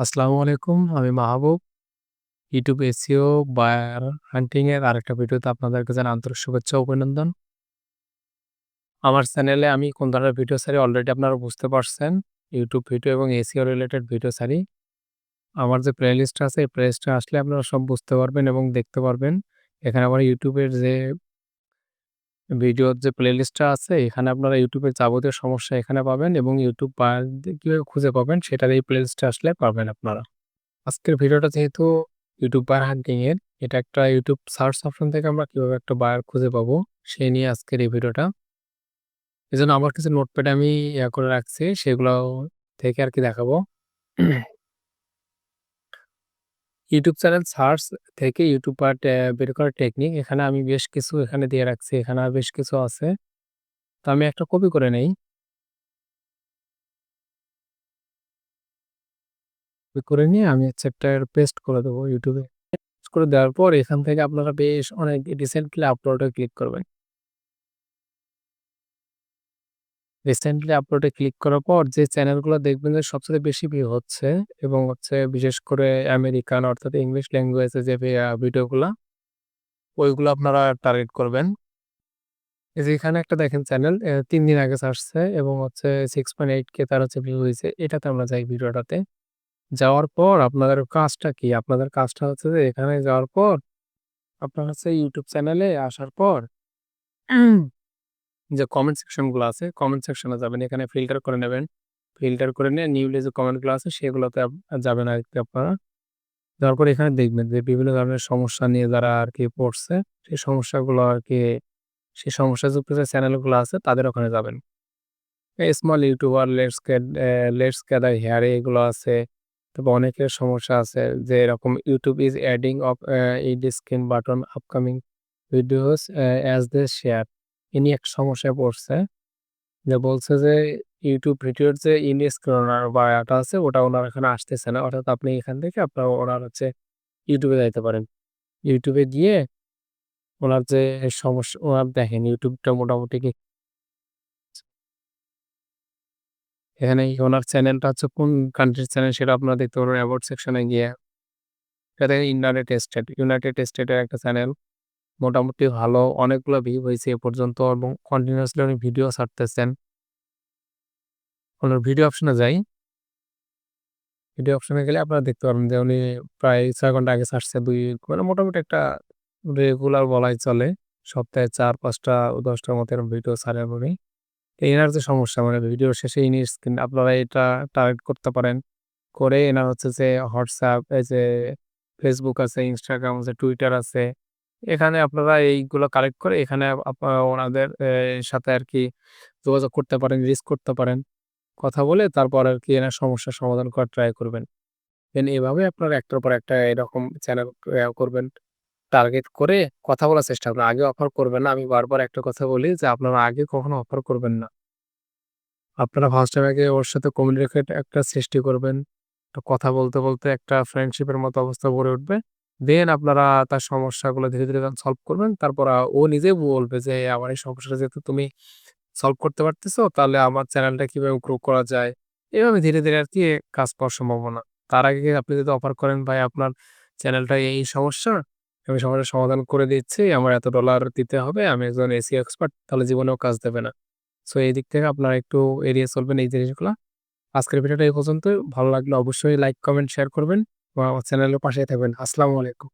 আসসালামু আলাইকুম। আমি মাহবুব। YouTube SEO বায়ার হান্টিং এর আরেকটা ভিডিওতে আপনাদেরকে জানাই আন্তরিক শুভেচ্ছা ও অভিনন্দন। আমার চ্যানেলে আমি কোন ধরনের ভিডিও ছাড়ি অলরেডি আপনারা বুঝতে পারছেন। YouTube ভিডিও এবং SEO রিলেটেড ভিডিও ছাড়ি। আমার যে প্লেলিস্ট আছে এই প্লেলিস্টে আসলে আপনারা সব বুঝতে পারবেন এবং দেখতে পারবেন। এখানে আমার YouTube এর যে ভিডিওর যে প্লেলিস্টটা আছে এখানে আপনারা YouTube এর যাবতীয় সমস্যা এখানে পাবেন এবং YouTube বায়ার কিভাবে খুঁজে পাবেন সেটার এই প্লেলিস্টে আসলে পাবেন আপনারা। আজকের ভিডিওটা যেহেতু ইউটিউব বায়ার হান্টিং এর, এটা একটা ইউটিউব সার্চ অপশন থেকে আমরা কিভাবে একটা বায়ার খুঁজে পাবো, সেই নিয়ে আজকের এই ভিডিওটা। এজন্য আমার কিছু নোটপ্যাড আমি করে রাখছি, সেগুলো থেকে আরকি দেখাবো। ইউটিউব চ্যানেল সার্চ থেকে ইউটিউব বায়ার বের করার টেকনিক এখানে আমি বেশ কিছু এখানে দিয়ে রাখছি। এখানে আর বেশ কিছু আছে। তো আমি একটা কপি করে নেই। কপি করে নিয়ে আমি হচ্ছে একটা পেস্ট করে দেবো ইউটিউবে। পেস্ট করে দেওয়ার পর এখান থেকে আপনারা বেশ অনেক রিসেন্টলি আপলোডে ক্লিক করবেন। রিসেন্টলি আপলোডে ক্লিক করার পর যে চ্যানেলগুলো দেখবেন যে সবচেয়ে বেশি ভিউ হচ্ছে এবং হচ্ছে বিশেষ করে আমেরিকান অর্থাৎ ইংলিশ ল্যাঙ্গুয়েজে যে ভিডিওগুলা ওইগুলো আপনারা টার্গেট করবেন। এই যে এখানে একটা দেখেন চ্যানেল ৩ দিন আগে ছাড়ছে এবং হচ্ছে 6.8K তার হচ্ছে ভিউ হইছে। এটাতে আমরা যাই ভিডিওটাতে। যাওয়ার পর আপনাদের কাজটা কি? আপনাদের কাজটা হচ্ছে যে এখানে যাওয়ার পর আপনার হচ্ছে YouTube চ্যানেলে আসার পর যে কমেন্ট সেকশন গুলো আছে, কমেন্ট সেকশনে যাবেন। এখানে ফিল্টার করে নেবেন। ফিল্টার করে নিয়ে নিউলি যে কমেন্ট গুলো আছে সেগুলোতে যাবেন আরকি আপনারা। যাওয়ার পরে এখানে দেখবেন যে বিভিন্ন ধরনের সমস্যা নিয়ে যারা আরকি পড়ছে, সেই সমস্যাগুলো আরকি সেই সমস্যাযুক্ত যে চ্যানেল গুলো আছে তাদের ওখানে যাবেন। Small YouTuber let's gather here এগুলো আছে। তারপর অনেকের সমস্যা আছে যে এরকম YouTube is adding of a screen button upcoming videos as they share. ইনি একটা সমস্যায় পড়ছে। যে বলছে যে YouTube ভিডিওর যে স্ক্রলার বা এটা আছে ওটা ওনার এখানে আসতেছে না। অর্থাৎ আপনি এখান থেকে আপনার ওনার হচ্ছে YouTube এ যাইতে পারেন। YouTube এ গিয়ে ওনার যে সমস্যা ওনার দেখেন YouTube টা মোটামুটি কি এখানে ওনার চ্যানেলটা হচ্ছে কোন কান্ট্রির চ্যানেল সেটা আপনারা দেখতে পারবেন অ্যাবাউট সেকশনে গিয়ে। এটা দেখেন ইউনাইটেড স্টেটের একটা চ্যানেল। মোটামুটি ভালো অনেকগুলো ভিউ হইছে এ পর্যন্ত এবং কন্টিনিউয়াসলি উনি ভিডিও ছাড়তেছেন। ওনার ভিডিও অপশনে যাই। ভিডিও অপশনে গেলে আপনারা দেখতে পারবেন যে উনি প্রায় ৬ ঘন্টা আগে ছাড়ছে মানে মোটামুটি একটা রেগুলার বলাই চলে। সপ্তাহে ৪-৫ টা ১০ টার মতো এরকম ভিডিও ছাড়েন উনি। এনার যে সমস্যা মানে ভিডিও শেষে ইনি স্ক্রিন আপনারা এটা টার্গেট করতে পারেন। করে এনার হচ্ছে যে WhatsApp এই যে Facebook আছে, Instagram আছে, Twitter আছে। এখানে আপনারা এইগুলো কালেক্ট করে এখানে ওনাদের সাথে আরকি যোগাযোগ করতে পারেন, রিচ করতে পারেন। কথা বলে তারপর আরকি এনার সমস্যার সমাধান করার ট্রাই করবেন। দেন এভাবে আপনারা একটার পর একটা এরকম চ্যানেল করবেন। টার্গেট করে কথা বলার চেষ্টা করবেন। আগে অফার করবেন না। আমি বারবার একটা কথা বলি যে আপনারা আগে কখনো অফার করবেন না। আপনারা ফার্স্ট টাইম আগে ওর সাথে কমিউনিকেট একটা সৃষ্টি করবেন। তো কথা বলতে, বলতে একটা ফ্রেন্ডশিপের মতো অবস্থা গড়ে উঠবে। দেন আপনারা তার সমস্যাগুলো ধীরে, ধীরে যখন সলভ করবেন তারপর ও নিজেই বলবে যে আমার এই সমস্যাটা যেহেতু তুমি সলভ করতে পারতেছো তাহলে আমার চ্যানেলটা কিভাবে গ্রো করা যায়। এভাবে ধীরে, ধীরে আরকি কাজ পাওয়ার সম্ভাবনা। তার আগে আপনি যদি অফার করেন ভাই আপনার চ্যানেলটা এই সমস্যা, আমি সমস্যার সমাধান করে দিচ্ছি। আমার এত ডলার দিতে হবে। আমি একজন এসইও এক্সপার্ট তাহলে জীবনেও কাজ দেবে না। সো এই দিক থেকে আপনারা একটু এড়িয়ে চলবেন এই জিনিসগুলা। আজকের ভিডিওটা এই পর্যন্তই। ভালো লাগলে অবশ্যই লাইক, কমেন্ট, শেয়ার করবেন এবং আমার চ্যানেলের পাশেই থাকবেন। আসসালামু আলাইকুম।